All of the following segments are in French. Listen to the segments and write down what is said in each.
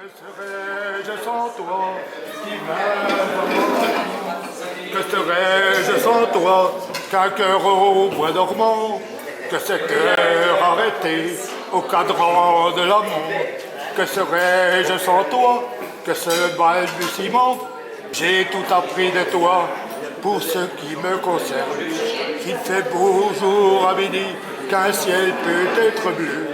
serais-je sans toi qui Que serais-je sans toi qu'un cœur au bois dormant? Que cet heure arrêtée au cadran de la montre? Que serais-je sans toi que ce balbutiement? J'ai tout appris de toi pour ce qui me concerne. Qu'il fait beau jour à midi, qu'un ciel peut être bleu,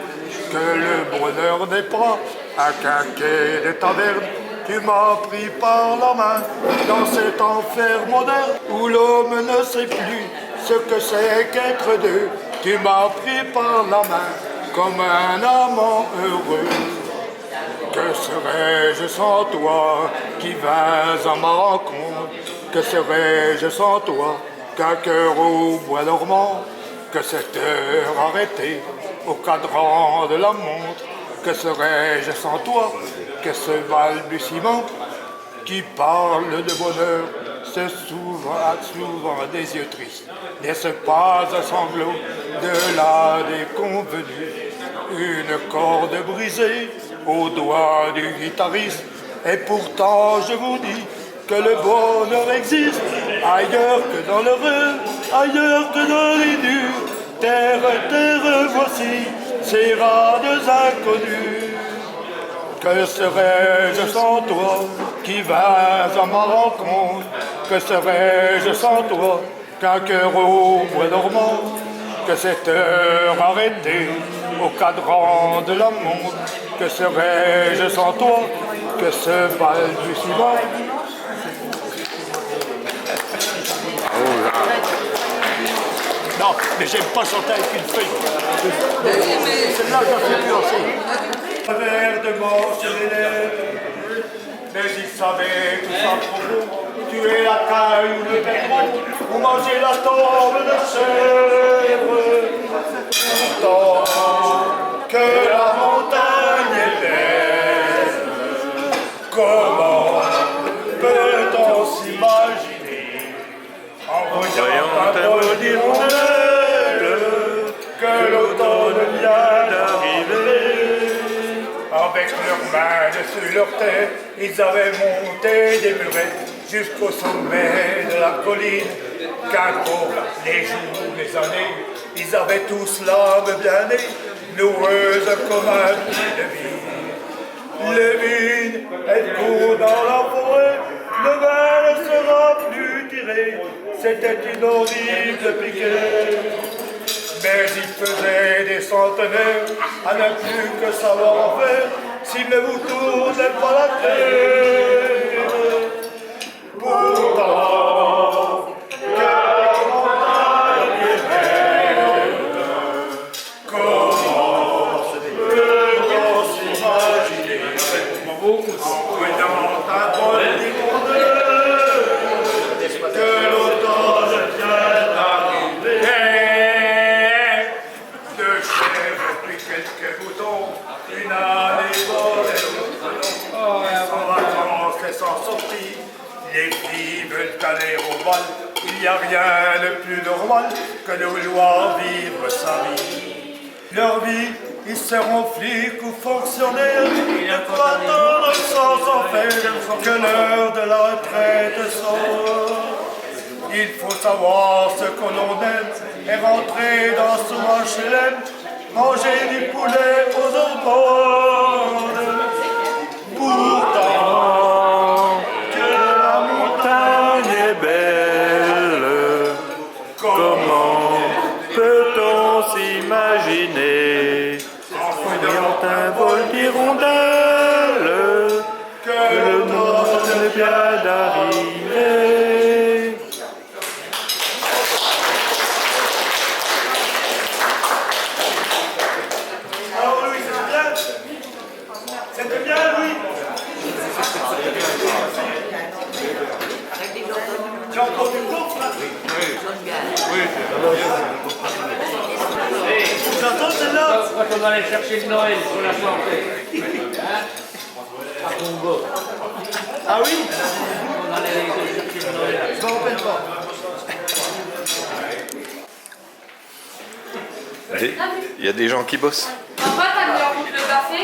que le bonheur n'est pas un quinquet de taverne. Tu m'as pris par la main dans cet enfer moderne où l'homme ne sait plus ce que c'est qu'être deux. Tu m'as pris par la main comme un amant heureux. Que serais-je sans toi qui vins à ma rencontre? Que serais-je sans toi qu'un cœur au bois dormant? Que cette heure arrêtée au cadran de la montre? Que serais-je sans toi que ce balbutiement qui parle de bonheur? C'est souvent des yeux tristes, n'est-ce pas un sanglot de la déconvenue? Une corde brisée au doigt du guitariste, et pourtant je vous dis que le bonheur existe ailleurs que dans l'heureux, ailleurs que dans les nus. Terre, terre, voici ces rades inconnus. Que serais-je sans toi qui vas à ma rencontre? Que serais-je sans toi qu'un cœur au bois dormant? Que cette heure arrêtée au cadran de la montre? Que serais-je sans toi que ce balbutiement? Non, mais j'aime pas chanter avec une feuille. Celle-là, j'en sais plus aussi. Un verre de mort sur les lèvres, mais il savait tout ça pour vous. Tuer la caille ou le pétrole, ou manger la tombe de chèvre. Pourtant, que la montagne est belle, comment peut-on s'imaginer en voyant un vol d'hirondelles que l'automne vient d'arriver? Avec leurs mains dessus leur tête, ils avaient monté des murettes jusqu'au sommet de la colline. Qu'importe les jours, les années, ils avaient tous l'âme bien née, noueuse comme un puits de vie. Lévine, elle court dans la forêt, le vin ne sera plus tiré, c'était une horrible piquée. Mais il faisait des centenaires à ne plus que savoir en faire s'il ne vous tournait pas la tête. Pourtant, que la montagne est belle, comment peut-on s'imaginer en voyant un vol d'hirondelles que l'automne vient d'arriver? Quelques boutons, une année bonne et l'autre non. Sans vacances et sans sortie, les filles veulent aller au bal. Il n'y a rien de plus normal que de vouloir vivre sa vie. Leur vie, ils seront flics ou fonctionnaires. Il ne faut attendre sans en faire que l'heure de la retraite sonne. Il faut savoir ce que l'on aime et rentrer dans son HLM. Manger du poulet aux hormones. Pourtant, que la montagne est belle, comment peut-on s'imaginer en voyant un vol d'hirondelles que l'automne vient d'arriver? C'était bien, Louis. Tu as encore du cours, là? Oui. Tu entends celle-là? Quand on allait chercher le Noël sur la santé. À Congo. Ah oui? On allait chercher le Noël. Je m'en rappelle pas. Il y a des gens qui bossent. Papa, t'as mis en route le café?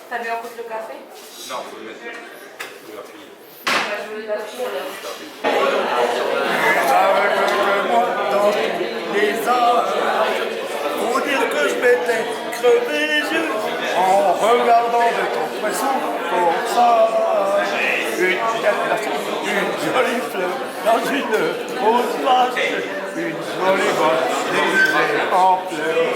T'as mis en route le café? Non. avec moi dans tous les âges. Faut dire que je m'étais crevé les yeux en regardant de ton poisson pour ça. Une jolie fleur dans une rose vache, une jolie vache déguisée en fleurs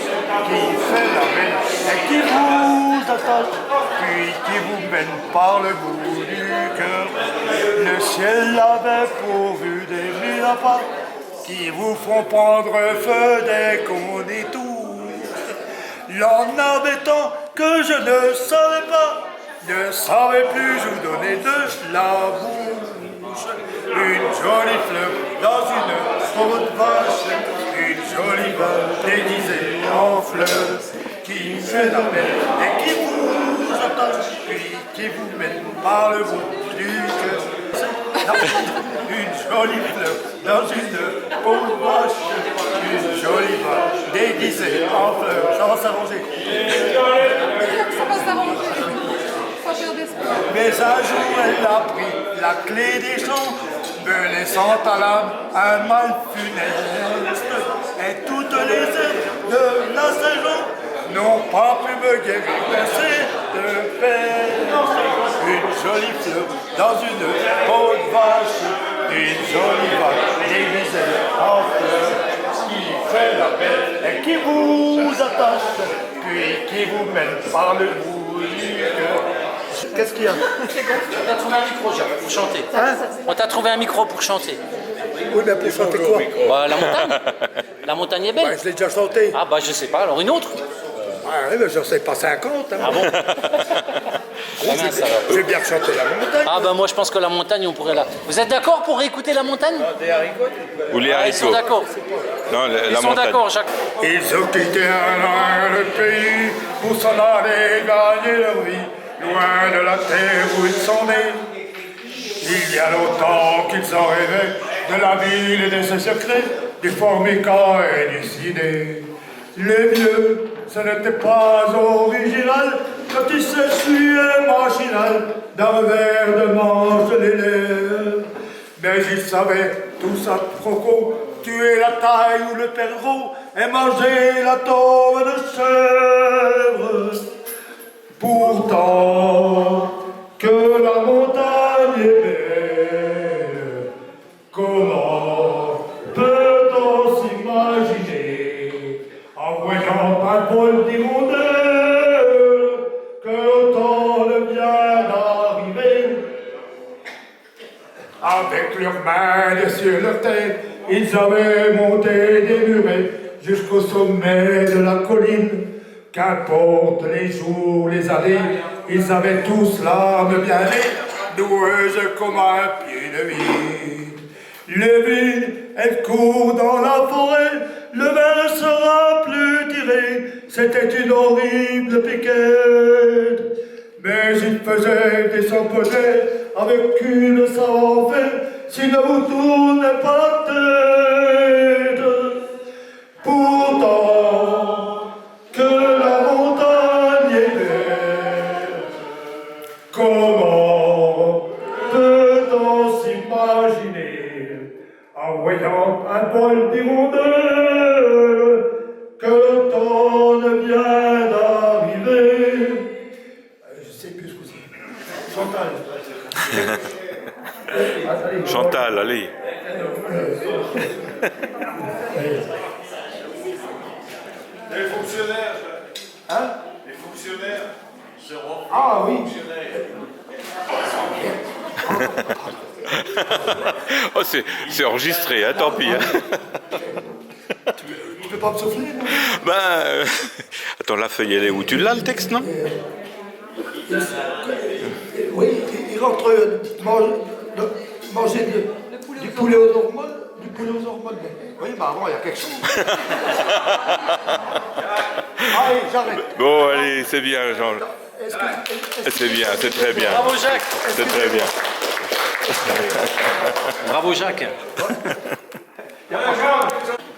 qui fait la belle et qui vous attache, puis qui vous mène par le bout du cœur. Le ciel l'avait pourvu des mille appâts qui vous font prendre feu dès qu'on détourne. Il y en avait tant que je ne savais pas, ne savais plus vous donner de la bouche. Une jolie fleur dans une rose vache, une jolie vache déguisée en fleurs qui fait la belle et qui vous attache, puis qui vous mène par le bout du cœur. Une jolie fleur dans une rose vache, une jolie vache déguisée en fleurs. Ça va s'arranger. Ça va s'arranger. Pas perdre d'espoir. Mais un jour elle a pris la clé des champs, me laissant à l'âme un mal funeste. Et toutes les heures de la saison n'ont pas pu me guérir de peine. Une jolie fleur dans une peau de vache, une jolie vache déguisée en fleurs qui fait la belle et qui vous attache, puis qui vous mène par le bout du cœur. Qu'est-ce qu'il y a? On t'a trouvé un micro, Jacques, pour chanter. Hein? On t'a trouvé un micro pour chanter. Oui, mais pour chanter quoi? Bah, la montagne. La montagne est belle. Je l'ai déjà chanté. Ah bah je sais pas, alors une autre. Ah oui, mais je ne sais pas 50. Hein. Ah bon? Ah mince, alors. J'ai bien chanté la montagne. Ah bah moi je pense que la montagne on pourrait la... Vous êtes d'accord pour réécouter la montagne? Ou les Ah, ils sont haricots. d'accord. Non, Ils la sont montagne. d'accord, Jacques. Ils ont quitté le pays pour s'en aller gagner leur vie, loin de la terre où ils sont nés. Il y a longtemps qu'ils ont rêvé de la ville et de ses secrets, du formica et du ciné. Les vieux, ce n'était pas original, quand ils se suaient machinal d'un verre de manche de lait. Mais ils savaient tous à croco tuer la taille ou le perdreau et manger la tombe de chèvre. Pourtant, que la montagne est belle, comment peut-on s'imaginer en voyant un vol d'hirondelles que l'automne vient d'arriver? Avec leurs mains sur leur tête, ils avaient monté des murets jusqu'au sommet de la colline. Qu'importe les jours, les années, ils avaient tous l'âme bien née, doueuse comme un pied de vigne. Les vignes, elles courent dans la forêt, le vin sera plus tiré, c'était une horrible piquette. Mais ils faisaient des samponets avec une savoir-faire, s'ils ne vous tournez pas la tête. Pourtant, que la montagne est belle, comment peut-on s'imaginer en voyant un bol d'hirondelles que l'automne vient d'arriver? Je sais plus ce que c'est. Chantal. Chantal, allez. Les fonctionnaires. Hein? Les fonctionnaires. Ah oui. Oh, c'est enregistré, hein, tant pis. Hein. Tu peux pas me souffler, non? Ben, attends, la feuille, elle est où? Tu l'as, le texte, non? Oui, il rentre manger du poulet aux hormones. Du poulet aux hormones. Oui, bah avant, il y a quelque chose. Allez, j'arrête. Bon, allez, c'est bien, Jean. C'est bien, c'est très bien. Bravo Jacques. C'est très bien. Bravo Jacques.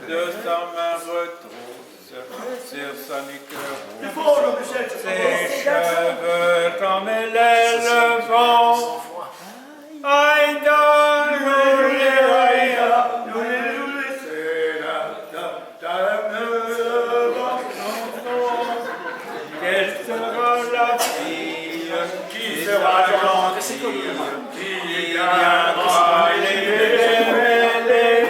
De sa main retrousse sur sa nuque C'est rouge, bon, Jean-Michel. ses cheveux comme l'aile le vent. Aïe, fille qui sera gentille, qui viendra les mêler.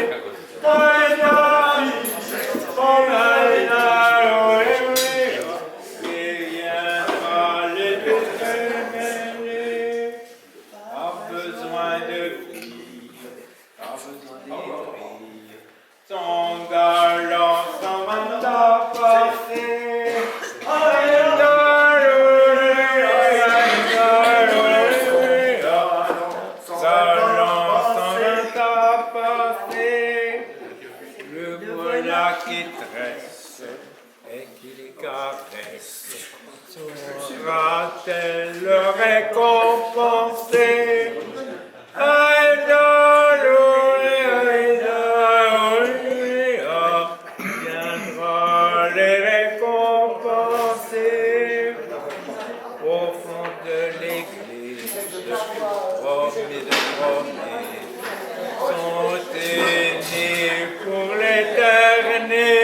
Son galant s'en va passer. Le voilà qui tresse et qui les caresse. Sera-t-elle récompensée? Viendra les récompenser au fond de l'église. Promis sont unis pour l'éternité.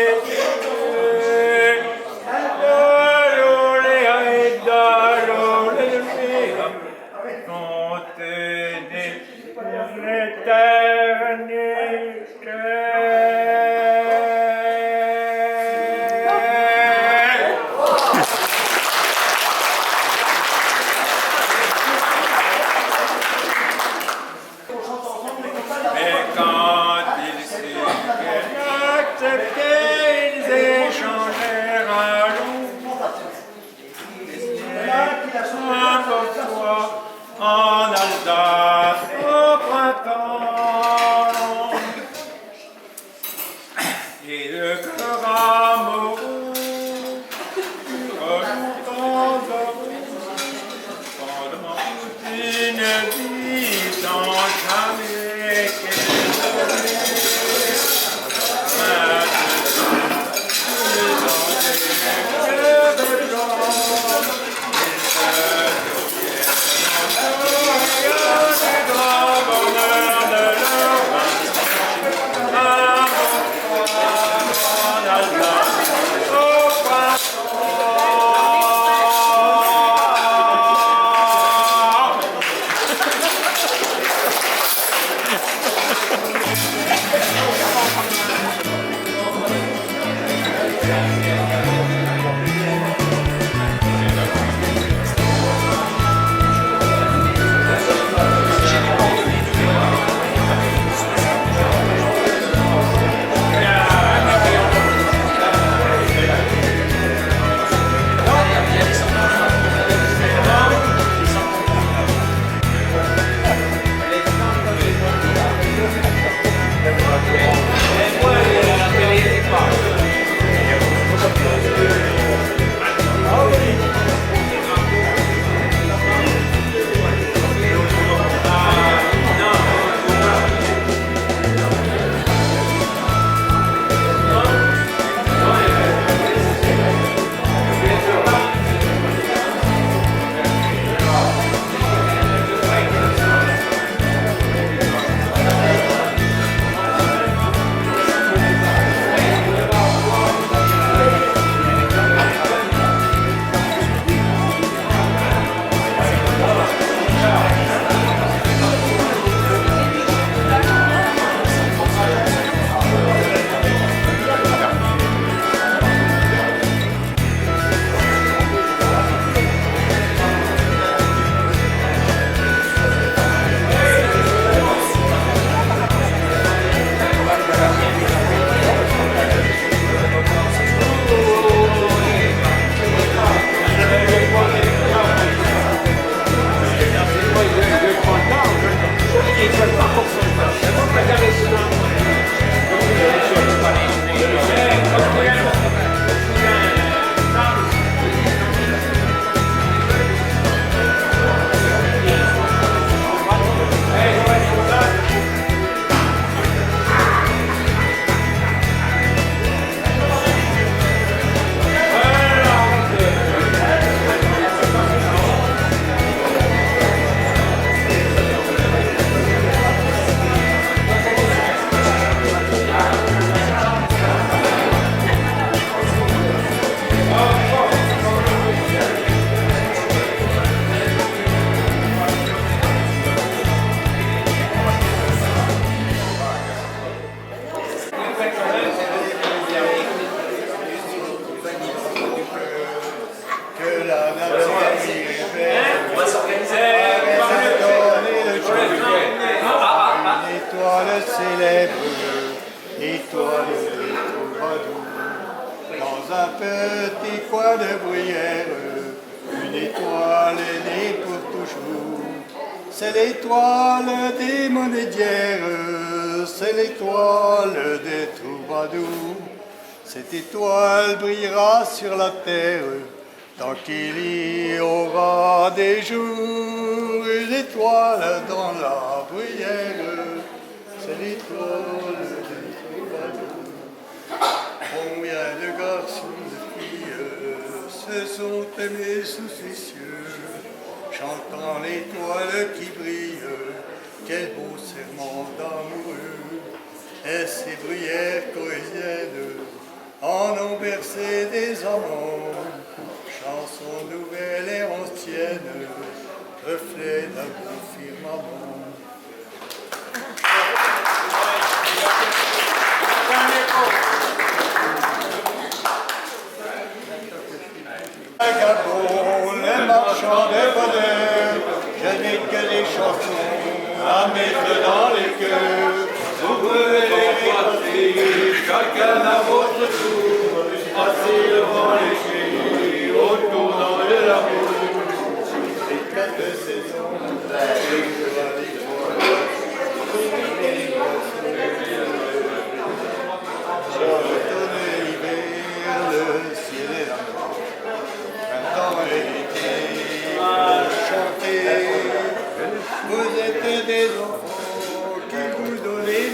étoile célèbre, étoile des troubadours. Dans un petit coin de bruyère, une étoile est née pour toujours. C'est l'étoile des monédières, c'est l'étoile des troubadours. Cette étoile brillera sur la terre, tant qu'il y aura des jours. Une étoile dans la bruyère, c'est l'étoile des troubadours. Combien de garçons, de filles se sont aimés sous ces cieux, chantant l'étoile qui brille, quel beau serment d'amoureux. Et ces bruyères corésiennes en ont bercé des amants, chanson nouvelle et ancienne, reflet d'un beau firmament. Vagabond, les marchands de bonheur, je n'ai que des chansons à mettre dans les cœurs. Vous pouvez les passer, chacun à votre tour, assis devant les cris, au tournant de l'amour. Les quatre saisons, l'automne et l'hiver, le ciel est là. Printemps et l'été, chanter. Vous êtes des enfants qui vous donnez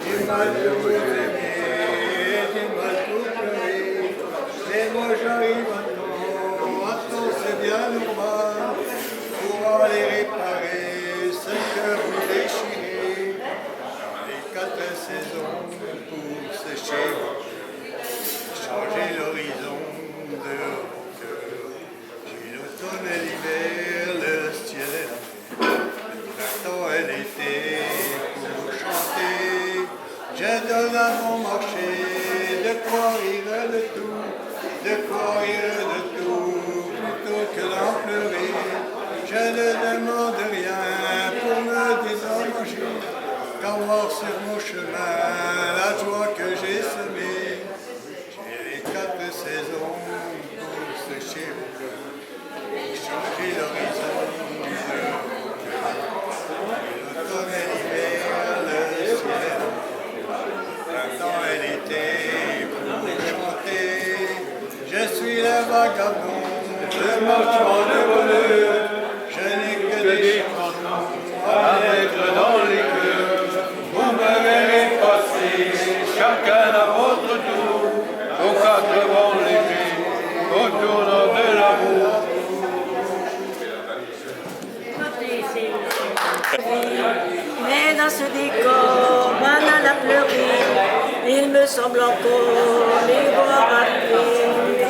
du mal pour vous aimer, du mal pour pleurer. Mais moi j'arrive à temps c'est bien normal, pour aller réparer ce que vous déchirez. Les quatre saisons pour sécher, changer l'horizon de vos cœurs. J'ai l'automne et l'hiver, le ciel est là. Printemps et l'été pour chanter, je donne à mon marché de quoi rire de tout, de quoi rire de tout, plutôt que d'en pleurer. Je ne demande rien pour me dédommager, qu'avoir sur mon chemin la joie que j'ai semée. J'ai les quatre saisons pour sécher vos cœurs, et changer l'horizon de vos cœurs. L'automne et l'hiver, le ciel, printemps et l'été pour chanter. Je suis le vagabond, le marchand de bonheur. Je n'ai que des chansons à mettre dans les cœurs. Vous me verrez passer, chacun à votre tour, aux quatre vents légers, autour de l'amour. Mais dans ce décor banal à pleurer, il me semble encore les voir arriver.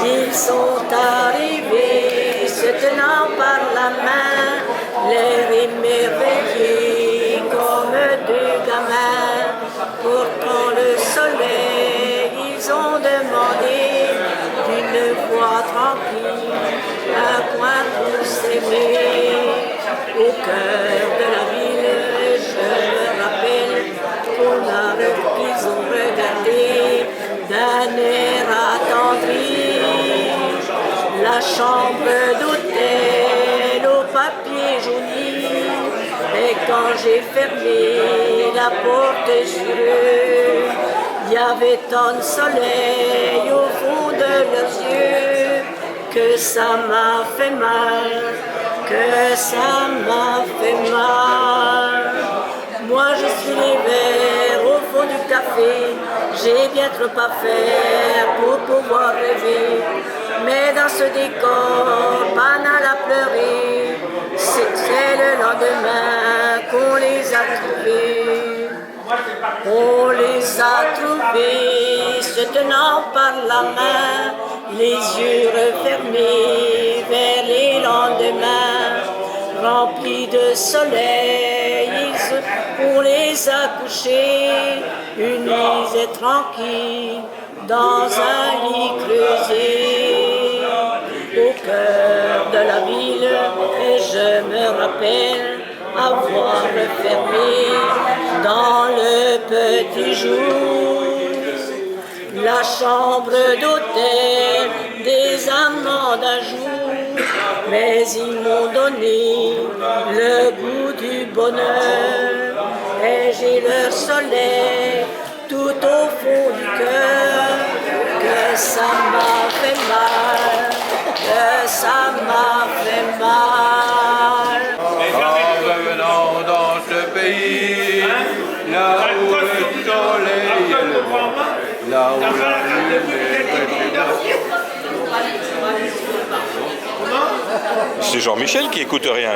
Ils sont arrivés, se tenant par la main, l'air émerveillé comme deux gamins. Pourtant le soleil, ils ont demandé d'une voix tranquille, un coin pour s'aimer. Au cœur de la ville, je me rappelle qu'on a qu'ils ont regardé d'un air attendri la chambre d'hôtel au papier jauni. Et quand j'ai fermé la porte sur eux, il y avait tant de soleil au fond de leurs yeux que ça m'a fait mal. Que ça m'a fait mal. Moi je suis les verres au fond du café, j'ai bien trop à faire pour pouvoir rêver. Mais dans ce décor banal à pleurer, c'est le lendemain qu'on les a trouvés. On les a trouvés se tenant par la main, les yeux refermés vers les lendemains, remplis de soleil. On les a couchés, unis et tranquilles, dans un lit creusé au cœur de la ville. Et je me rappelle avoir fermé dans le petit jour la chambre d'hôtel des amants d'un jour, mais ils m'ont donné le goût du bonheur et j'ai le soleil tout au fond du cœur, que ça m'a fait mal, que ça m'a fait mal. En revenant dans ce pays, là où le soleil est levé, là où la lune est précédente. C'est Jean-Michel qui écoute rien.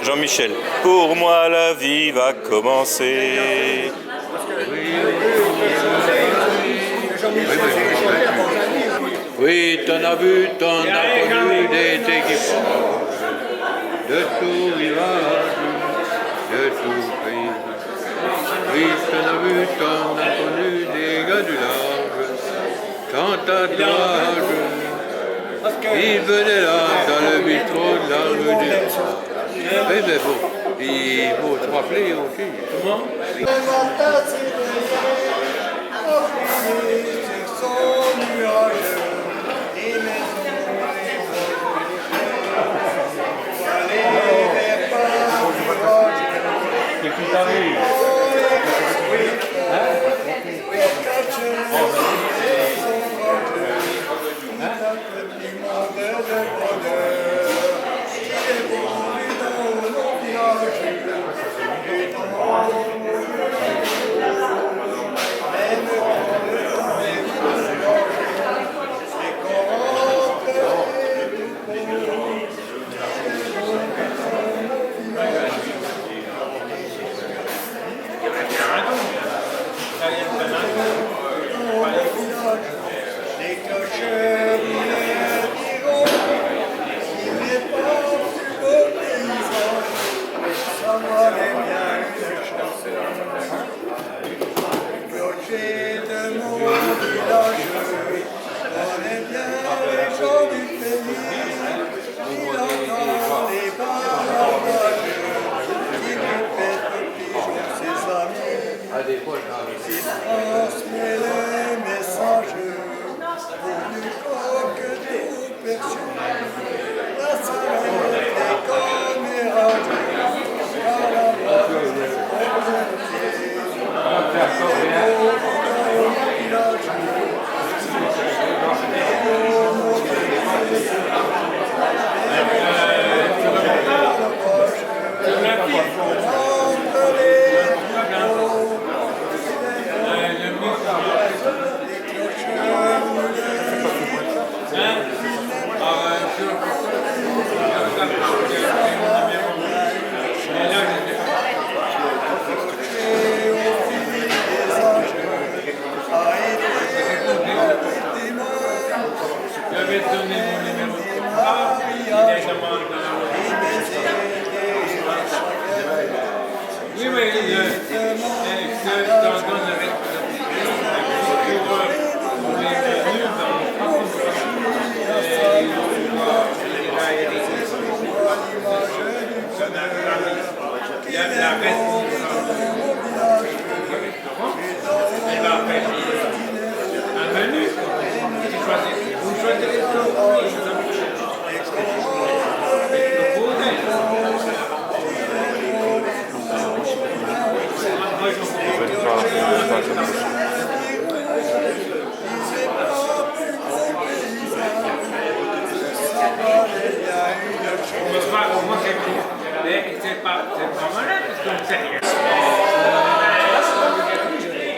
Jean-Michel. Pour moi, la vie va commencer. Oui, t'en as vu, t'en as connu des équipements de tout rivage, de tout pays. Oui, t'en as vu, t'en as connu des gars du large, sans tatouage. Ils venaient là, dans le bistrot de la rue du Roi. Mais bon, il faut se rappeler aussi. Comment?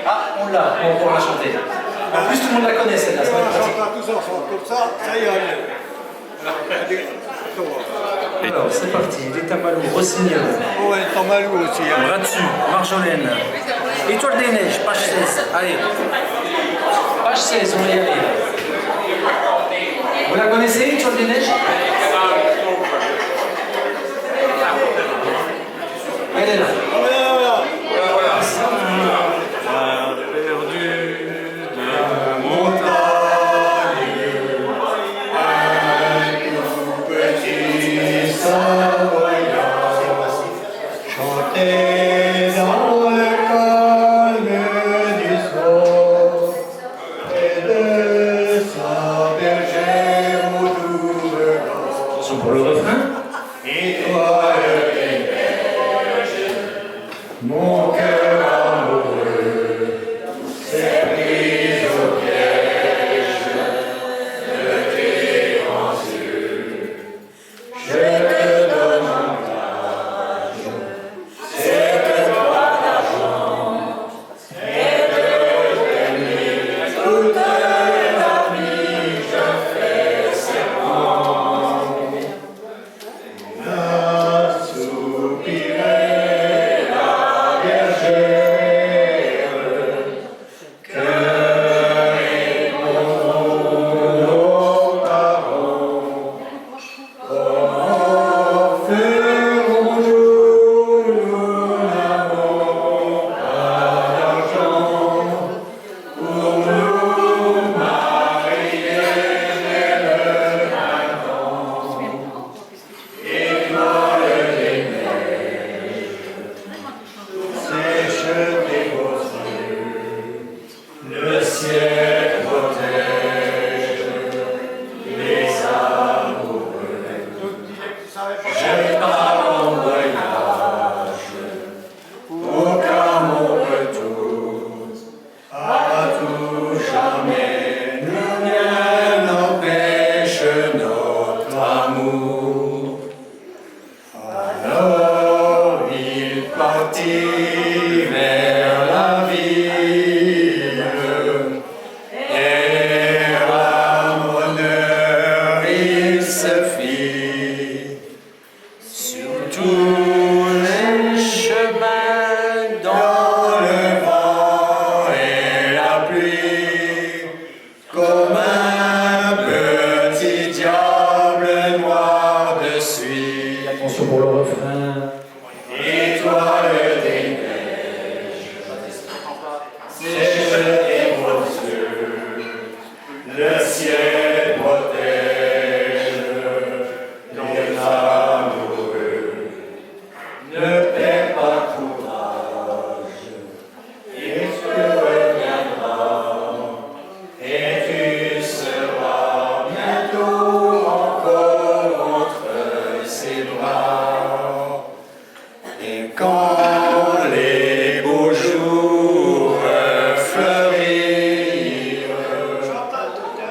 Ah, on l'a, on pourra la chanter. En plus, tout le monde la connaît celle-là. On chantera tous ensemble, comme ça y est. Alors, c'est parti. Les Tamalou, Rossignol. Ouais, Tamalou aussi. Hein. Bras dessus, Marjolaine. Étoile des Neiges, page 16. Allez. Page 16, on va y aller. Vous la connaissez, Étoile des Neiges? Elle est là. Et dans le calme du soir, près de sa bergère au doux regard. Attention pour le refrain. Étoile des neiges, mon cœur amoureux s'est pris au piège de tes grands yeux. Je te donne en gage cette croix d'argent et de t'aimer toute la vie. Je fais serment. Soupiré la bergère, que répondront nos parents? Comment ferons-nous? Nous n'avons pas d'argent pour nous marier dès le printemps. Étoile des neiges, sèche tes beaux yeux, le ciel protège les amoureux. Je pars en voyage, aucun mon retour, à tout jamais, rien n'empêche notre amour. Alors il partit vers la ville, et ramoneur il se fit sur tous les chemins, dans le vent et la pluie, comme un petit diable noir de suie. Attention pour le refrain. Étoile des neiges, sèche tes beaux yeux, le ciel protège les amoureux. Ne perds pas courage, et tu reviendras, et tu seras bientôt encore entre ses bras. Et quand les beaux jours fleurirent,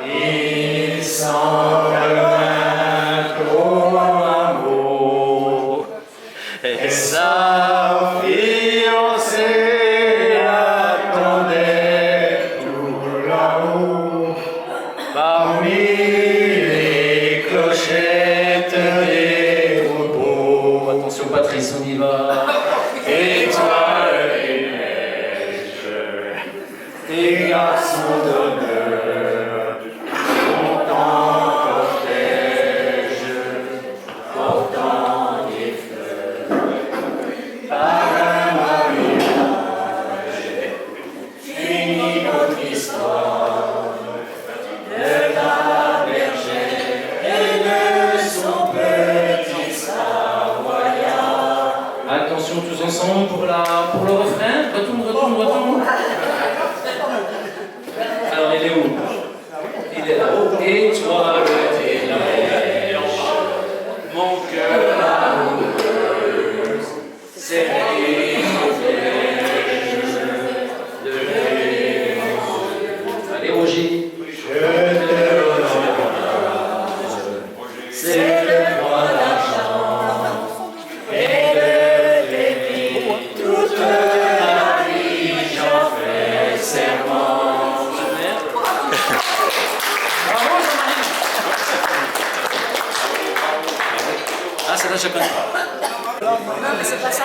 ils s'en revinrent au amour, et sa fiancée attendait tout là-haut, parmi les clochettes des troupeaux. Attention Patrice, on y va. Étoile des neiges, tes garçons d'honneur, longtemps cortège, portant des fleurs, par un mariage, finit notre histoire, de la bergère et de son petit savoyard. Attention tous ensemble pour le refrain. Retourne. Alors il est où? Il est là-haut. Étoile des neiges, mon cœur amoureux s'est pris au piège de tes grands yeux. Allez Roger. Je te regarde, c'est le droit d'argent et de t'aimer toute la vie, j'en fais serment. Ah c'est là je connais pas. Non, mais c'est pas ça.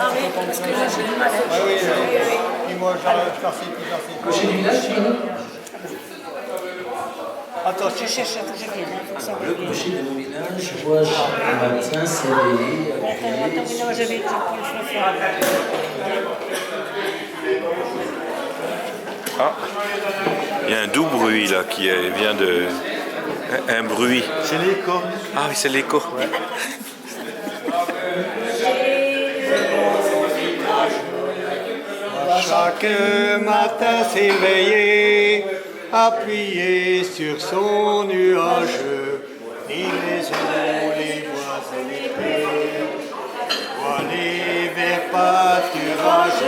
Ah oui, parce que j'ai du mal. Oui, puis moi j'en sais. Cocher du village tu connais? Attends, Je cherche un projet qui est Le clocher de mon village, je vois chaque matin s'éveiller à crier. Attends, non, j'avais dit que je le ferais. Ah, il y a un doux bruit là qui vient de... Un bruit. c'est l'écho. Ah oui, c'est l'écho. J'ai chaque matin s'éveiller, appuyé sur son nuage, ni les eaux, les bois et les prés, voilés vers pâturage,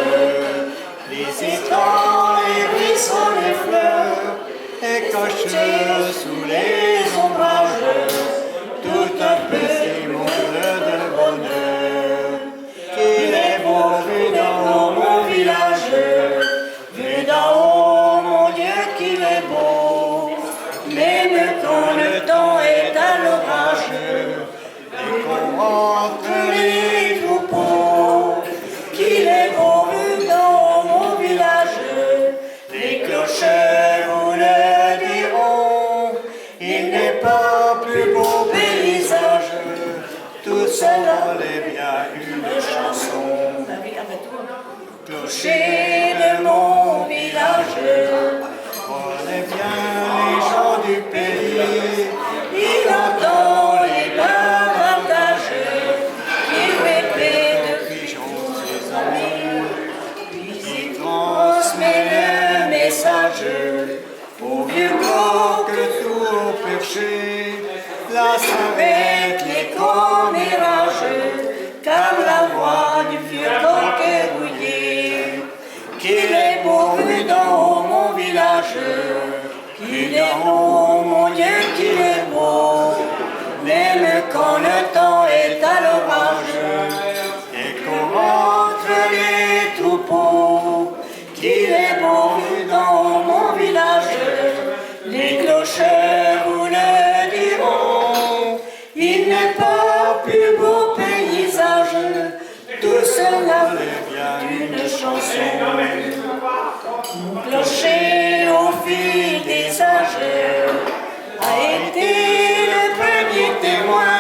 les étangs, les ruisseaux, les fleurs, et cachent sous les ombrages tout un petit monde de bonheur. Qu'il est beau vu d'en haut mon village, vu d'en haut mon Dieu qu'il est beau. Même quand le temps est à l'orage, et qu'on rentre les troupeaux, qu'il est beau vu d'en haut mon village, les clochers vous le diront, il n'est pas plus beau paysage, tout cela est bien une chanson. Clocher de mon village, connaît bien les gens du pays, il entend les bavardages, il répète de pigeons ses amis, puis il transmet le message au vieux coq tout au perché. Là s'arrête les commérages, comme la voix du vieux coq rouillé. Qu'il est beau vu d'en haut mon village, qu'il est beau mon Dieu qu'il est beau. Même quand le temps est à l'orage, et qu'on rentre les troupeaux, qu'il est beau vu d'en haut mon village, les clochers vous le diront, il n'est pas plus beau paysage, tout cela est bien une chanson. Mon clocher au fil des âges a été le premier témoin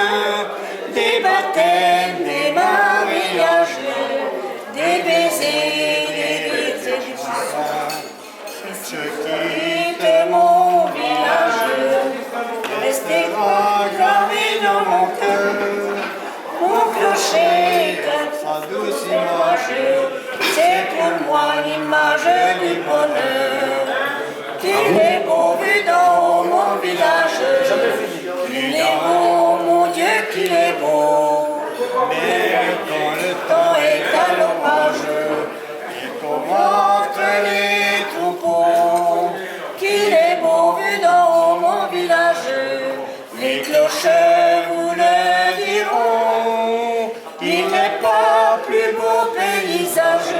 des baptêmes, des mariages, des baisers, des rites et du sang. Je quitte mon village, restera gravé dans mon cœur. Mon clocher garde sa douce image, c'est pour moi l'image du bonheur. Qu'il est beau vu d'en haut mon village, qu'il est beau mon Dieu qu'il est beau. Mais quand le temps est à l'orage, et qu'on rentre les troupeaux, qu'il est beau vu d'en haut mon village, les clochers vous le diront, il n'est pas plus beau paysage,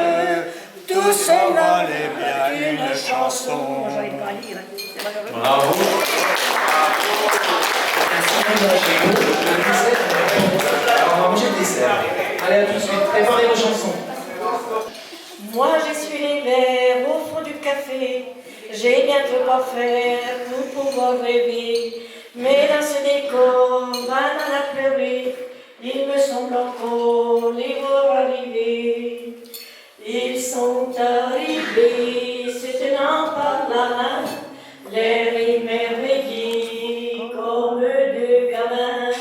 tout cela est bien une chanson. Bravo. Alors on va manger le dessert. Allez, à tout de suite. Préparez vos chansons. Moi j'ai su les verres au fond du café, j'ai bien trop à faire pour pouvoir rêver. Mais dans ce décor, banal a pleuré, il me semble encore les voir arriver. Ils sont arrivés, se tenant par la main, l'air émerveillé comme deux gamins.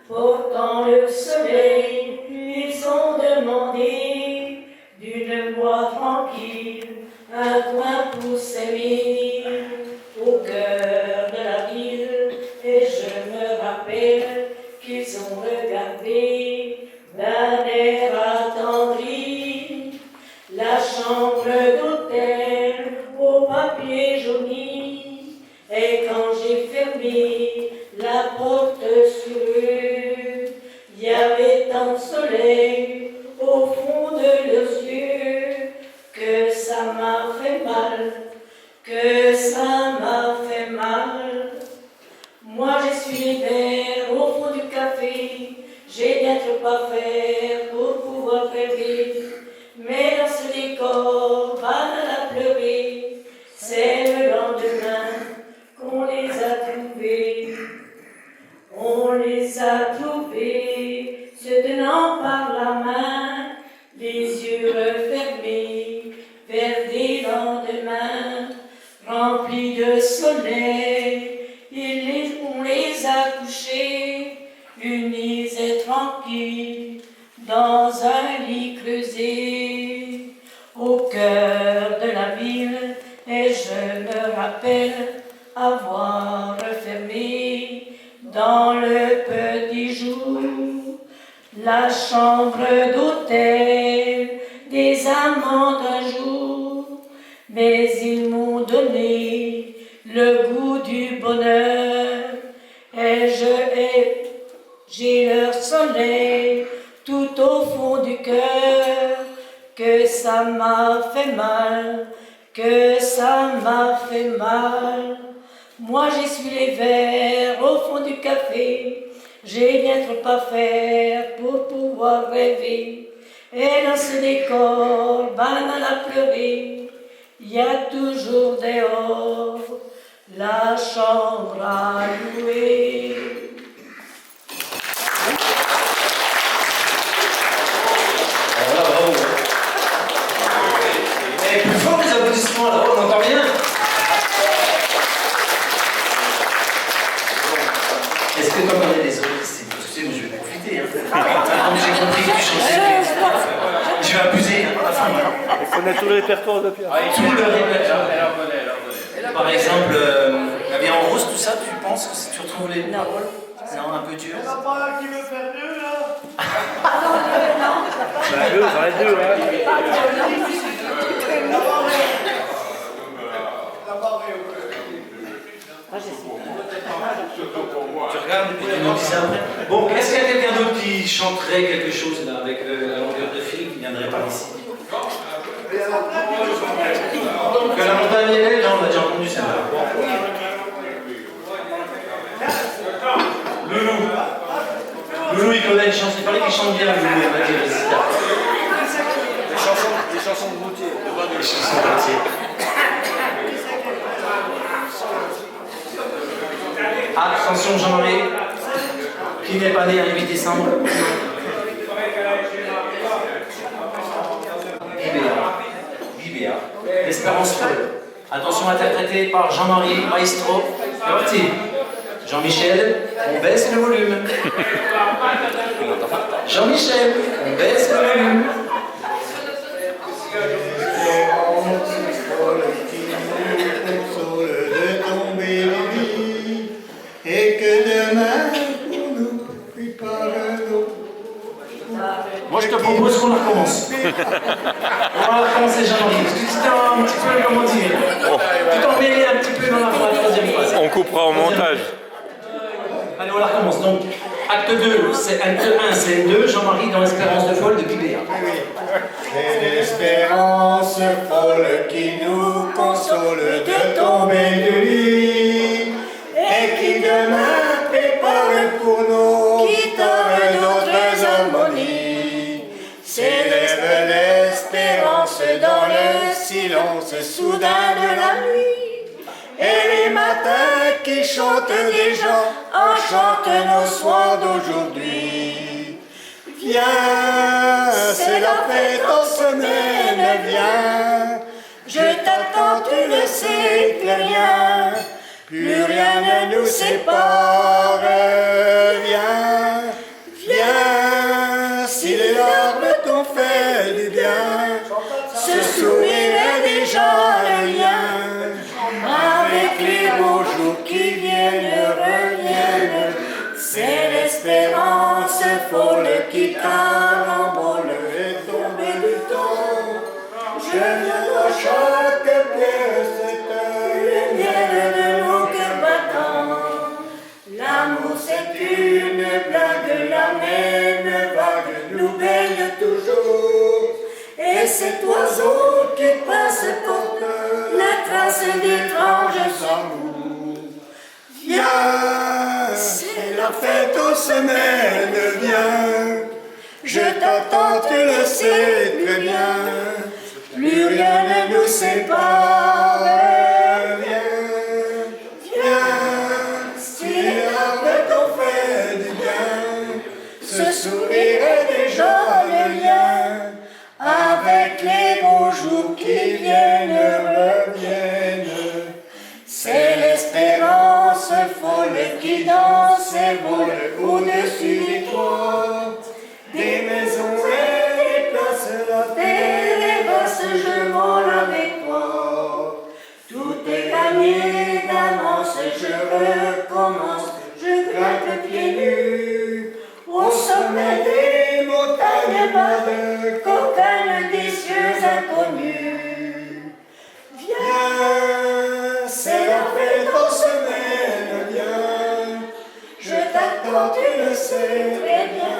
Portant le soleil, ils ont demandé d'une voix tranquille un coin pour s'aimer au cœur de la ville. Et je me rappelle qu'ils ont regardé d'un air attendri la chambre d'hôtel au papier jauni. Et quand j'ai fermé la porte sur eux, il y avait tant de soleil au fond de leurs yeux que ça m'a fait mal, que ça m'a fait mal. Moi j'essuie les verres au fond du café, j'ai bien trop à faire pour pouvoir rêver. Mais dans ce décor banal à pleurer, c'est le lendemain qu'on les a trouvés. On les a trouvés, se tenant par la main, les yeux refermés vers des lendemains remplis de soleil. On les a couchés, unis et tranquilles, dans un lit creusé au cœur de la ville et je me rappelle avoir fermé dans le petit jour la chambre d'hôtel des amants d'un jour, mais ils m'ont donné le goût du bonheur et j'ai leur soleil tout au fond du cœur, que ça m'a fait mal, que ça m'a fait mal. Moi j'essuie les verres au fond du café, j'ai bien trop à faire pour pouvoir rêver. Et dans ce décor, banal à pleurer, il y a toujours dehors la chambre à louer. Voilà, bravo. Et plus fort les applaudissements là, on n'entend rien. Est-ce que t'en connais des autres? Tu sais, moi je vais profiter. Comme j'ai compris que tu chantais, je vais abuser à la fin. Il connaît tout le répertoire de Pierre. Tout le répertoire. Elle en connaît. Par exemple, la vie en rose, tout ça, tu penses que si tu retrouves les paroles, non, un peu dur. Il n'y en a pas un qui veut faire deux, là? Deux, ça va être deux, hein. Tu regardes et puis tu nous dis ça après. Bon, est-ce qu'il y a quelqu'un d'autre qui chanterait quelque chose là avec la longueur de fil qui viendrait par ici? Que la montagne est belle, on a déjà entendu ça. Loulou. Loulou, il connaît une chanson. Il paraît qu'il chante bien, Loulou, il m'a dit, Les chansons de Gautier. les chansons de Gautier. Attention Jean-Marie, qui n'est pas né le 8 décembre. Bibéa, l'espérance folle. Attention, interprété par Jean-Marie Maestro. C'est parti. Jean-Michel, on baisse le volume. Jean-Michel, on baisse le volume. Et que demain pour nous prépare l'eau. Moi je te propose qu'on recommence. On va recommencer Jean-Marie. Parce que c'était un petit peu, comment dire, tout emmêlé un petit peu dans la troisième phrase. On coupera au montage. Allez, on la recommence. Donc, acte 2, c'est acte 1, c'est 2, Jean-Marie dans l'espérance de folle de Bibéa. C'est l'espérance folle qui nous console de tomber du lit et qui demain prépare pour nous guitares d'autres harmonies. S'élève l'espérance dans le silence soudain de la nuit et les matins qui chantent déjà enchantent nos soirs d'aujourd'hui. Viens, c'est la fête en semaine, viens. Je t'attends, tu le sais, plus rien ne nous sépare. Viens, viens, si les larmes t'ont fait du bien, ce sourire est déjà le lien. Avec les beaux jours qui viennent, reviennent, c'est l'espérance folle qui carambole et tombe du temps. Je viens dans chaque pierre cette lumière de nos cœurs battants. L'amour c'est une blague, la même vague nous baigne toujours. Et cet oiseau qui passe porte la trace d'étranges amours. Viens, c'est la fête aux semaines, viens. Je t'attends, tu le sais très bien. Plus rien ne nous sépare. Viens, viens, si les larmes t'ont fait du bien, ce sourire est déjà le lien. Avec les beaux jours qui viennent, reviennent. C'est l'espérance folle qui danse et vole au-dessus des toits, des maisons et des places, la terre est vaste, je m'en il le sait très bien,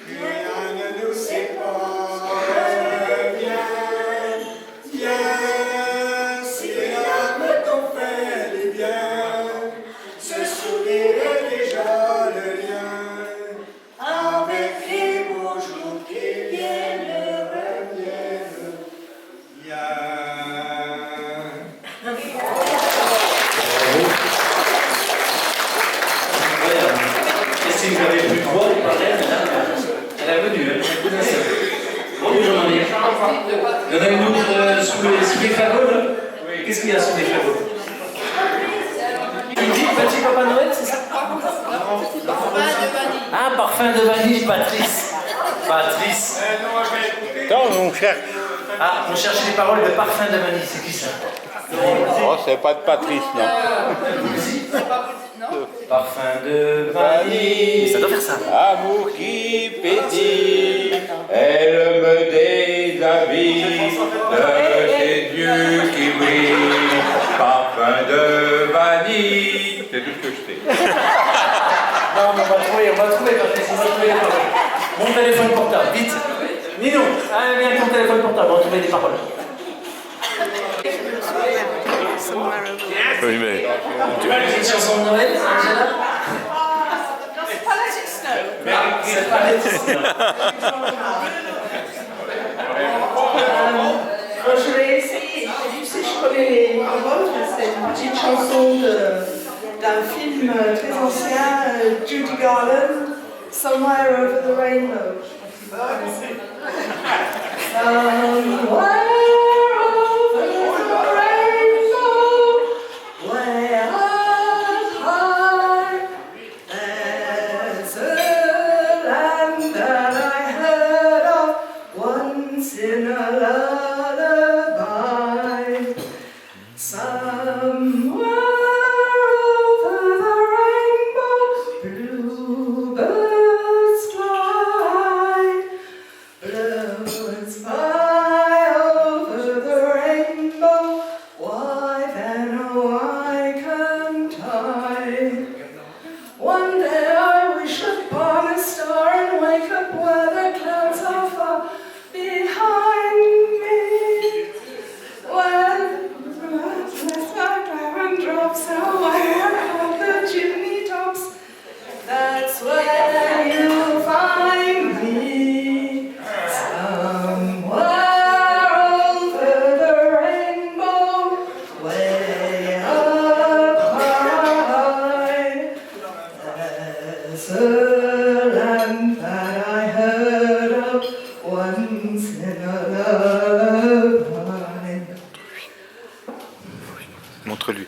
rien ne nous sépare. Viens, viens, si l'âme t'en fait du bien, ce sourire est déjà le lien, avec les beaux jours qui viennent, reviennent. Viens. Incroyable. Et si vous n'avez plus de voix, vous parlez, elle est venue, hein. Bon, Jean-Marie. Il y en a une autre sous les fagots, là. Qu'est-ce qu'il y a sous les fagots? Il dit petit Papa Noël, c'est ça? Ah, parfum de vanille, Patrice. Patrice. Attends, on cherche. Ah, on cherche les paroles de parfum de vanille, c'est qui ça? Oh, c'est pas de Patrice, non. Parfum de vanille. Ça doit faire ça. Amour qui pétille, elle me déshabille de ses yeux qui brillent, parfum de vanille. C'est tout ce que je sais. Non, mais on va trouver, Patrice, on va trouver les paroles. Mon téléphone portable, vite. Nino, allez, viens avec ton téléphone portable, on va trouver des paroles. Oui, mais Tu as une petite chanson de Noël, Angela? C'est pas les Je vais essayer. Tu sais, je connais les paroles. C'est une petite chanson d'un film très ancien, Judy Garland, Somewhere Over the Rainbow. Somewhere over the rainbow, way up high, there's a land that I heard of once in a lullaby. Somewhere over the rainbow, bluebirds fly, bluebirds fly over the rainbow. Why then, oh, why can't I? One day I wish upon a star and wake up where the clouds are far behind me. When the diamond drops away on the chimney tops, that's where you'll find me. Somewhere over the rainbow, way up high, there's a land that I heard of once in a lullaby. montre-lui.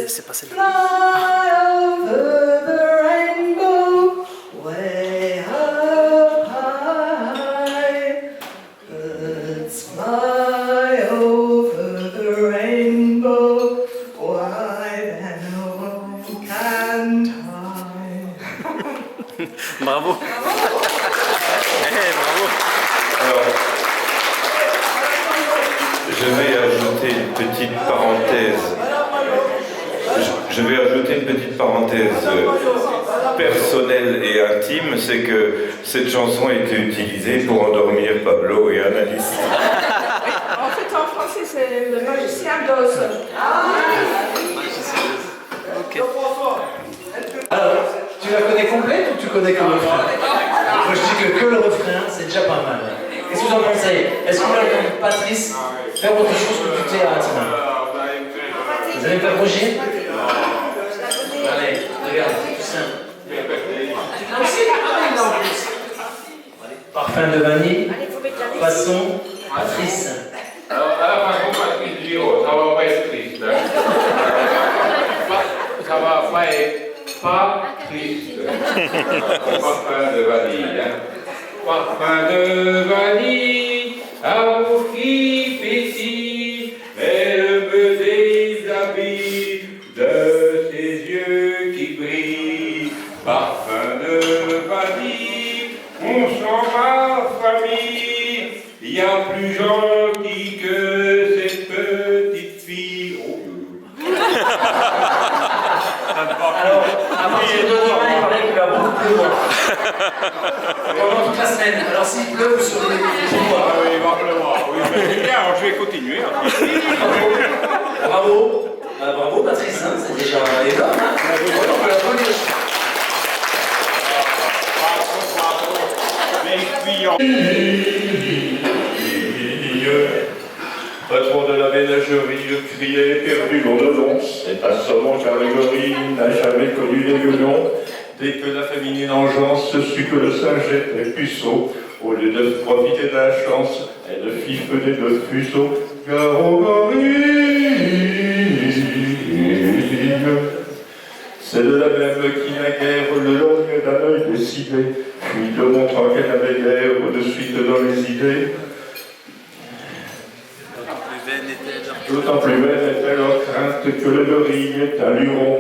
C'est pas celle-là. Fly over the rainbow, way up high. Birds fly over the rainbow. Why then, oh, can't I? Bravo. Bravo. Alors, je vais ajouter une petite parenthèse. Je vais ajouter une petite parenthèse personnelle et intime, c'est que cette chanson a été utilisée pour endormir Pablo et Annalise. En fait, en français, c'est le magicien d'Oz. Ok. Alors, tu la connais complète ou tu connais que le refrain? Moi je dis que le refrain, c'est déjà pas mal. Qu'est-ce que vous en pensez? Est-ce que vous allez entendre Patrice faire autre chose que du théâtre? Vous allez me faire rougir? Allez, regarde, c'est tout simple. Parfum de vanille, façon Patrice. Alors, à la façon Patrice Giraud, ça va pas être triste. Ça va pas être pas triste. Parfum de vanille. Hein. Parfum de vanille, amour qui pétille, elle me déshabille de ses yeux qui brillent. Parfum de vanille, on sent ma famille, il y a plus gentil que cette petite fille. Oh. Alors, à partir de demain, il paraît qu'il va beaucoup pleuvoir. Pendant toute la semaine. Alors, s'il pleut sur les pouvoirs. Ah oui, il va pleuvoir. Oui, c'est bien, alors je vais continuer. Bravo. Bravo, Patrice, hein, c'est déjà énorme. Hein. On peut l'applaudir. Patron de la ménagerie, criait perdu mon nom. C'est assommant car le gorille n'a jamais connu les gueulons. Dès que la féminine engeance sut que le singe était puceau, au lieu de profiter de la chance, elle fit feu des deux fuseaux. Gare au gorille, c'est de la même qui naguère le logne d'un œil décidé, puis de montrant qu'elle avait guère de suite dans les idées. D'autant plus belle était leur crainte que le gorille est un luron,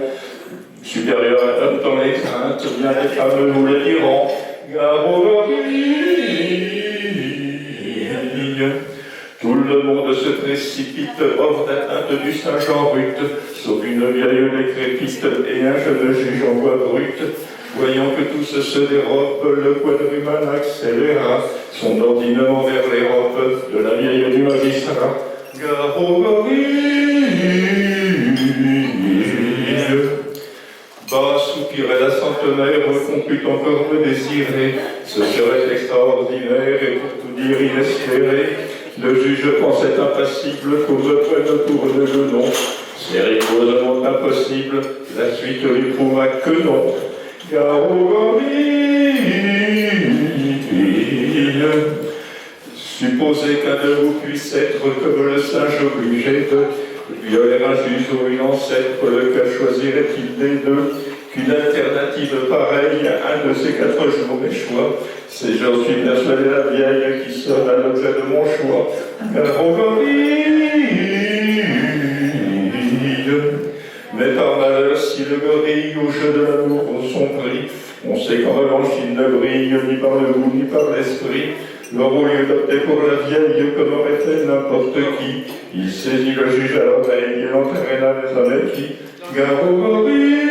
supérieur à l'homme dans les craintes, bien les femmes nous le diront. Gare au gorille. Tout le monde se précipite hors d'atteinte du singe en rute, sauf une vieille décrépite et un jeune juge en voix brute. Voyant que tous se dérobent, le quadruman accéléra son ordinement vers les robes de la vieille du magistrat. Gare au gorille. Bas soupirait la centenaire, qu'on put encore me désirer. Ce serait extraordinaire et pour tout dire inespéré. Le juge pensait impassible qu'on me prenne pour de genou. C'est rigoureusement impossible, la suite lui prouva que non. Gare au gorille. Supposez qu'un de vous puisse être comme le singe obligé de violer un juge ou une ancêtre, lequel choisirait-il des deux? Qu'une alternative pareille, un de ces 4 jours échoua. C'est, j'en suis persuadé, la vieille qui sera l'objet de mon choix. Gare au gorille. Mais par malheur, si le gorille au jeu de l'amour sont pris, on sait qu'en revanche il ne brille ni par le goût ni par l'esprit. Lors au lieu d'opter pour la vieille comme aurait fait n'importe qui, il saisit le juge à l'oreille et l'entraîna les années qui. Gare au gorille.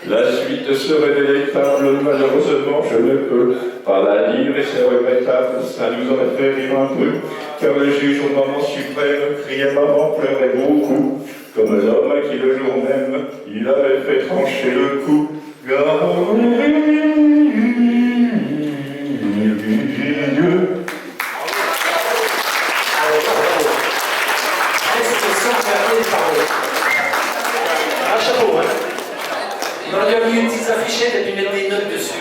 La suite serait délectable, malheureusement je ne peux pas la lire et c'est regrettable, ça nous aurait fait rire un peu, car le juge au moment suprême criait maman, pleurait beaucoup, comme l'homme à qui le jour même il avait fait trancher le cou. Gare au Un chapeau, hein. On aurait dû avoir une petite affichette et puis mettre des notes dessus.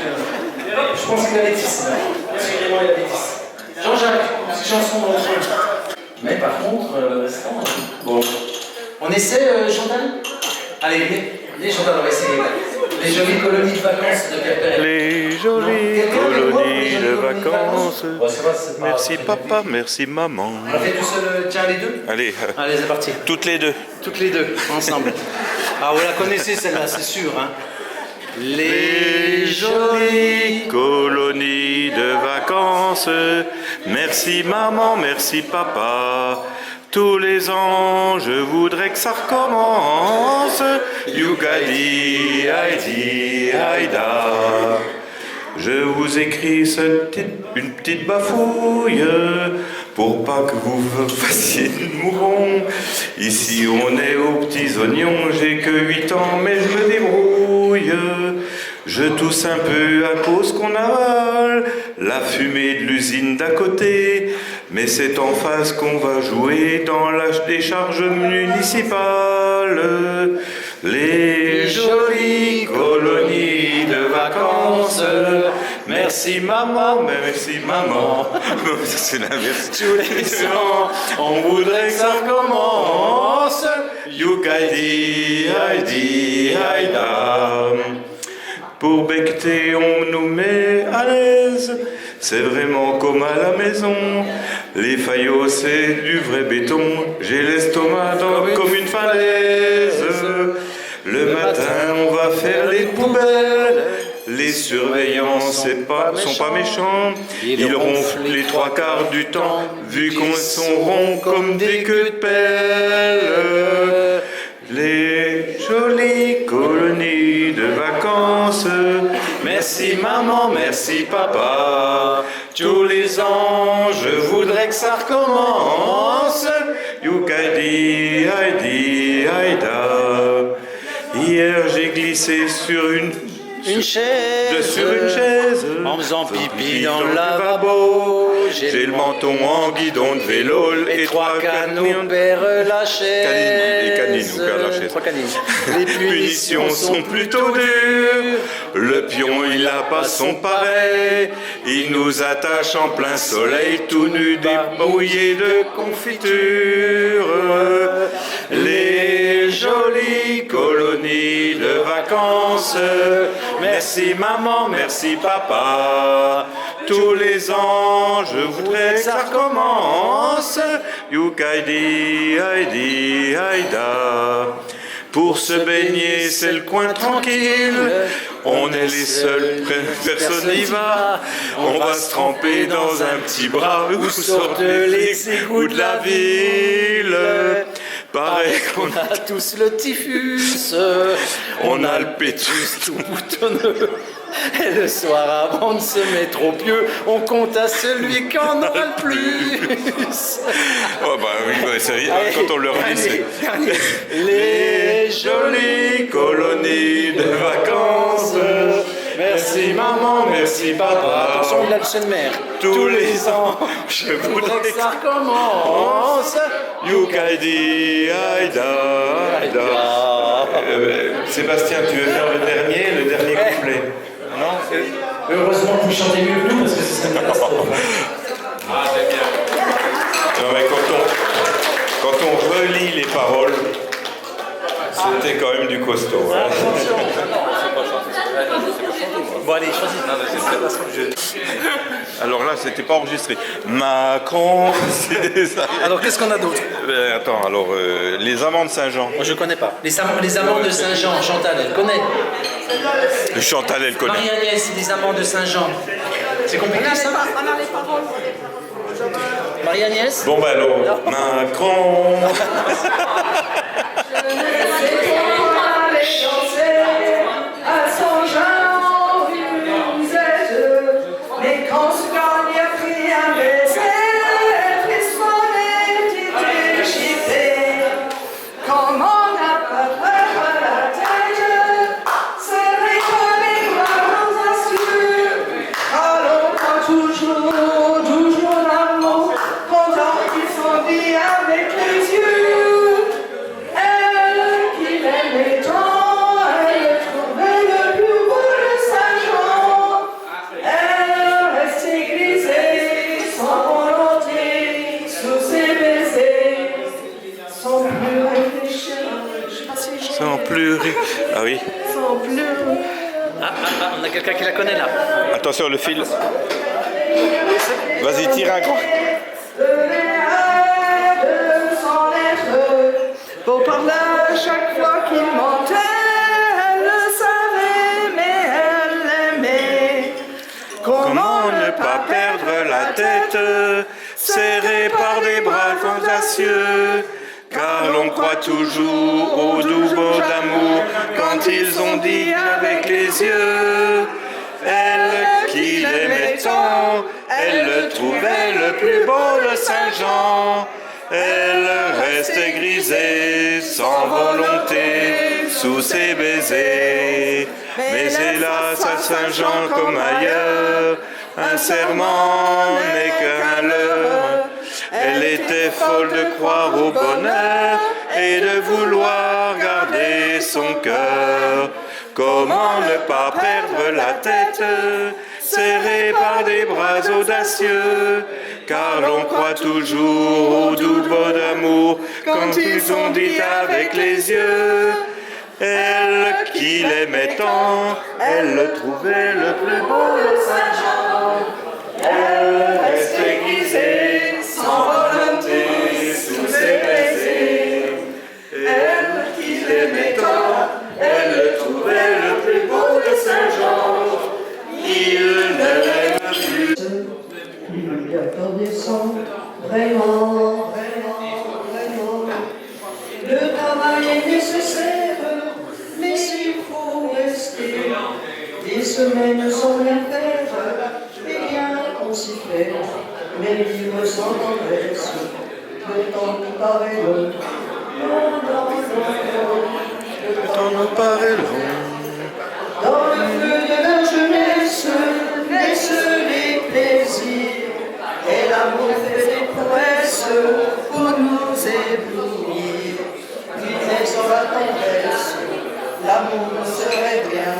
Je pense qu'il avait 10. Excusez-moi, il avait 10. Jean-Jacques, une petite chanson dans le jeu. Mais par contre, bon. On essaie, Chantal? Allez, venez, Chantal, on va essayer. Les jolies colonies de vacances de Pierre Perret. Les jolies colonies de vacances. Merci papa, merci maman. On a fait tout seul, tiens, les deux? Allez, Allez, c'est parti. toutes les deux. Toutes les deux, ensemble. Ah, vous la connaissez celle-là, c'est sûr, hein. Les jolies colonies de vacances. Merci maman, merci papa. Tous les ans, je voudrais que ça recommence. Yougadi, Heidi, Haïda. Je vous écris une petite bafouille pour pas que vous me fassiez de mourons. Ici on est aux petits oignons, j'ai que 8 ans mais je me débrouille. Je tousse un peu à cause qu'on avale la fumée de l'usine d'à côté. Mais c'est en face qu'on va jouer dans la décharge municipale. Les jolies colonies de vacances. Merci maman, merci maman. C'est l'inverse. Tous les ans, on voudrait que ça recommence. Yougadi, Heidi, Haïda. Pour becqueter, on nous met à l'aise. C'est vraiment comme à la maison. Les faillots, c'est du vrai béton. J'ai l'estomac comme une falaise. Le matin, on va faire les poubelles. Les surveillants sont pas méchants. Ils ronflent les trois quarts du temps, vu qu'on sont ronds comme des queues de pelle. Les jolies colonies de vacances. Merci maman, merci papa. Tous les ans, je voudrais que ça recommence. Youkaidi, Heidi, Haïda. Hier, j'ai glissé sur une chaise, en faisant pipi dans le lavabo. J'ai le menton en guidon de vélo et trois canons perd la chaise. Les canines nous perdent la chaise. Trois canines. Les punitions sont plutôt dures. Le pion, il a pas son pareil. Il nous attache en plein soleil, tout nu, débrouillé de confiture. Les jolies colonies de vacances. Merci maman, merci papa. Tous les ans, je voudrais que ça recommence. Youkaidi, Heidi, Haïda. Pour se baigner, c'est le coin tranquille. On est les seuls, personne n'y va. On va se tremper dans un petit bras où sortent les égouts de la ville. Pareil qu'on a tous le typhus. On a le pétus tout boutonneux. Et le soir, avant de se mettre au pieu, on compte à celui qui en aura le plus. Oh bah oui, quand on leur dit, c'est... Les jolies colonies de vacances. Merci maman, merci papa. Attention, il a le seul mère. Tous les ans, je voudrais que ça recommence. Youkaidi, Haïda, Haïda. Sébastien, tu veux faire le dernier couplet? Non? Heureusement que vous chantez mieux que nous parce que ce serait une catastrophe. Non mais quand on relit les paroles, c'était quand même du costaud. Hein. Bon allez, choisis. Alors là, c'était pas enregistré. Macron, Alors qu'est-ce qu'on a d'autre? Attends, alors les amants de Saint-Jean. Moi je connais pas. Les amants de Saint-Jean, Chantal, elle connaît. Chantal, elle connaît. Marie-Agnès, les amants de Saint-Jean. C'est compliqué ça? On a les paroles. Marie-Agnès? Bon bah alors, Macron. À Saint-Jean, vous êtes, mais quand ce gagne a pris un baiser, tristement est déchiffré. Comme on n'a pas peur à la tête, c'est comme les grands assurés. Alors quand toujours l'amour, pendant qu'ils sont dit avec les yeux, elle qui l'aimait tant. Sans plus rire. Ah oui. Sans plus. On a quelqu'un qui la connaît là. Attention, le fil. Vas-y, tire un coup. Beau par là, chaque fois qu'il mentait, elle le savait, mais elle l'aimait. Comment ne pas perdre la tête, serrée par des bras audacieux, car l'on croit toujours au doux mot d'amour quand ils ont dit avec les yeux. Elle qui l'aimait tant, elle le trouvait le plus beau de Saint-Jean. Elle restait grisée sans volonté sous ses baisers. Mais hélas à Saint-Jean comme ailleurs, un serment n'est qu'un leurre. Elle était folle de croire au bonheur et de vouloir garder son cœur. Comment ne pas perdre la tête, serrée par des bras audacieux, car l'on croit toujours au doux mot d'amour quand ils ont dit avec les yeux. Elle qui l'aimait tant, elle le trouvait le plus beau de Saint-Jean. Elle restait grisée sans volonté sous ses baisers. Elle qui l'aimait tant, elle le trouvait le plus beau de Saint-Jean. Il y a descend vraiment, vraiment. Le travail est nécessaire, mais il faut rester. Les semaines sans rien faire, et rien qu'on s'y fait. Mais vivre sans tendresse, le temps nous paraît long. Le temps nous paraît long. Dans le feu de la jeunesse, naissent les plaisirs, et l'amour fait des prouesses pour nous éblouir. Puis naissant la tendresse, l'amour ne serait rien.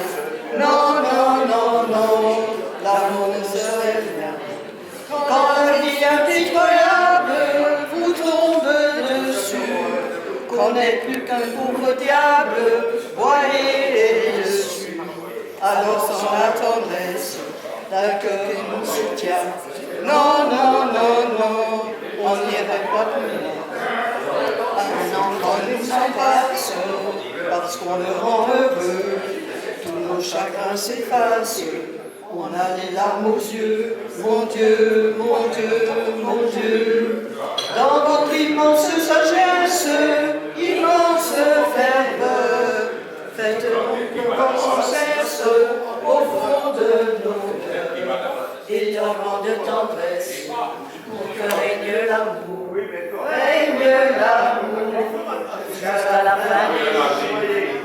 Non, non, non, non, l'amour ne serait rien. Quand la vie impitoyable vous tombe dessus, qu'on n'est plus qu'un pauvre diable, voyez dessus. Alors sans la tendresse d'un cœur qui nous soutient, non, non, non, non, on n'irait pas plus loin. Un enfant nous embrasse, parce qu'on le rend heureux, tous nos chagrins s'effacent, on a les larmes aux yeux, mon Dieu, mon Dieu, mon Dieu. Dans votre immense sagesse, immense ferveur, faites-nous voir sans cesse au fond de nos cœurs. Et torrent de tendresse, pour que règne l'amour, règne l'amour, jusqu'à la fin des jours.